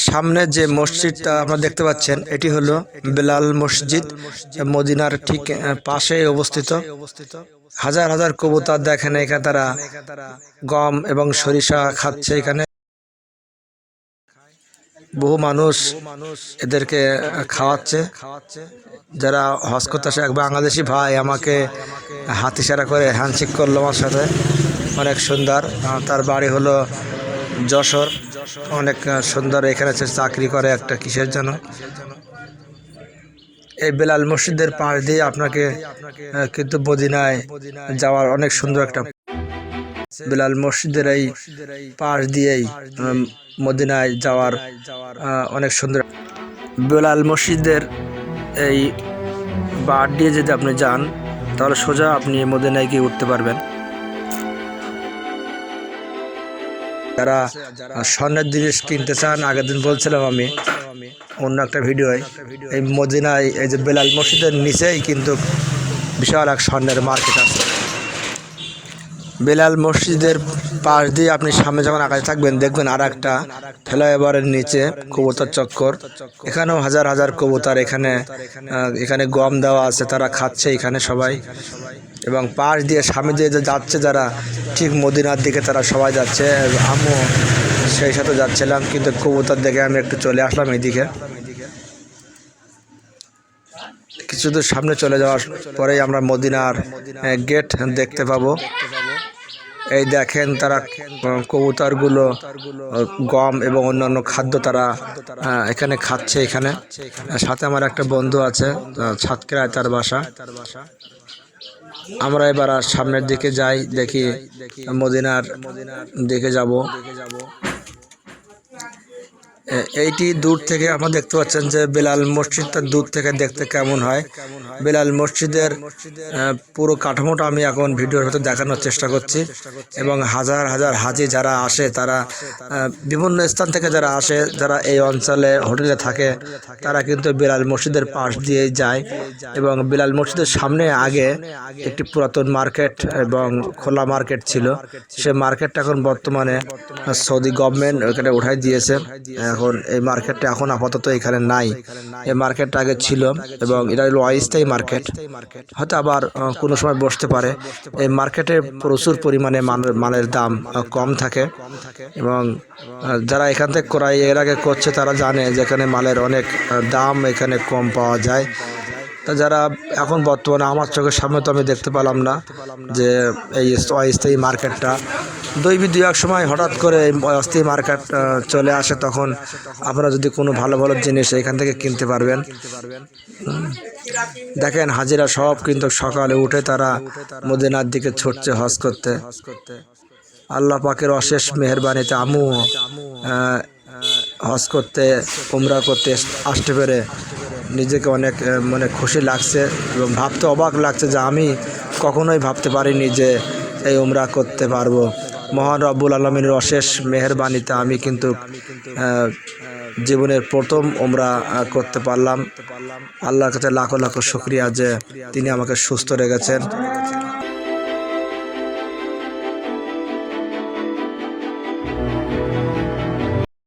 সামনে যে মসজিদটা আপনারা দেখতে পাচ্ছেন এটি হলো বেলাল মসজিদ, মদিনার ঠিক পাশেই অবস্থিত। হাজার হাজার কবুতর দেখেন এখানে, তারা গম এবং সরিষা খাচ্ছে। এখানে বহু মানুষ এদেরকে খাওয়াচ্ছে। যারা হজ করতে আসে, এক বাংলাদেশি ভাই আমাকে হাত ইশারা করে হ্যান্ডশেক করলো আমার সাথে, অনেক সুন্দর। তার বাড়ি হলো যশোর, অনেক সুন্দর। এখানে সে চাকরি করে একটা কিসের জন্য। এই বেলাল মসজিদের পাশ দিয়ে আপনাকে কিন্তু মদিনায় যাওয়ার অনেক সুন্দর একটা, বেলাল মসজিদের এই পাশ দিয়েই মদিনায় যাওয়ার অনেক সুন্দর। বেলাল মসজিদের এই বাট দিয়ে যদি আপনি যান তাহলে সোজা আপনি মদিনায় গিয়ে উঠতে পারবেন। যারা স্বর্ণের জিনিস কিনতে চান, আগের দিন বলছিলাম আমি অন্য একটা ভিডিওয়, এই মদিনায় এই যে বেলাল মসজিদের নিচেই কিন্তু বিশাল এক স্বর্ণের মার্কেট আছে। বেলাল মসজিদের পাশ দিয়ে আপনি সামনে যখন আকাশে থাকবেন দেখবেন আর একটা ফ্লাইওভারের নিচে কবুতর চক্কর। এখানেও হাজার হাজার কবুতর, এখানে গম দেওয়া আছে, তারা খাচ্ছে এখানে সবাই। এবং পাশ দিয়ে সামনে দিয়ে যাচ্ছে যারা, ঠিক মদিনার দিকে তারা সবাই যাচ্ছে। আমিও সেই সাথে যাচ্ছিলাম, কিন্তু কবুতর দেখে আমি একটু চলে আসলাম এইদিকে। কিছু দূর সামনে চলে যাওয়ার পরেই আমরা মদিনার গেট দেখতে পাবো। এই দেখেন তারা কবুতরগুলো গম এবং অন্যান্য খাদ্য তারা এখানে খাচ্ছে। এখানে সাথে আমার একটা বন্ধু আছে, সাতক্ষীরায় তার বাসা। আমরা এবার সামনের দিকে যাই, দেখি মদিনার দিকে যাব। এইটি দূর থেকে আপনারা দেখতে পাচ্ছেন যে বেলাল মসজিদটা দূর থেকে দেখতে কেমন হয়। বেলাল মসজিদের পুরো কাঠামোটা আমি এখন ভিডিওর ভেতর দেখানোর চেষ্টা করছি। এবং হাজার হাজার হাজি যারা আসে, তারা বিভিন্ন স্থান থেকে যারা আসে, যারা এই অঞ্চলে হোটেলে থাকে, তারা কিন্তু বেলাল মসজিদের পাশ দিয়ে যায়। এবং বেলাল মসজিদের সামনে আগে একটি পুরাতন মার্কেট এবং খোলা মার্কেট ছিল। সে মার্কেটটা এখন বর্তমানে সৌদি গভর্নমেন্ট ওখানে উঠাই দিয়েছে। এখন এই মার্কেটটা এখন আপাতত এখানে নাই। এই মার্কেটটা আগে ছিল এবং এটা হলো অস্থায়ী মার্কেট, হয়তো আবার কোনো সময় বসতে পারে। এই মার্কেটে প্রচুর পরিমাণে মালের দাম কম থাকে এবং যারা এখান থেকে ক্রয় এর আগে করছে তারা জানে যে এখানে মালের অনেক দাম এখানে কম পাওয়া যায়। তা যারা এখন বর্তমানে আমার চোখের সামনে তো আমি দেখতে পেলাম না যে এই অস্থায়ী মার্কেটটা, দুই এক সময় হঠাৎ করে এই অস্থায়ী মার্কেট চলে আসে, তখন আপনারা যদি কোনো ভালো ভালো জিনিস এখান থেকে কিনতে পারবেন। দেখেন হাজিরা সব কিন্তু সকালে উঠে তারা মদিনার দিকে ছুটছে হজ করতে। আল্লাহ পাকের অশেষ মেহেরবানিতে আমিও হজ করতে, উমরা করতে আসতে পেরে নিজেকে অনেক মানে খুশি লাগছে এবং ভাবতে অবাক লাগছে যে আমি কখনোই ভাবতে পারিনি যে এই উমরা করতে পারবো। মহান রব্বুল আলমিনের অশেষ মেহেরবানিতে আমি কিন্তু জীবনের প্রথম উমরা করতে পারলাম। আল্লাহর কাছে লাখো লাখো শুকরিয়া যে তিনি আমাকে সুস্থ রেখেছেন।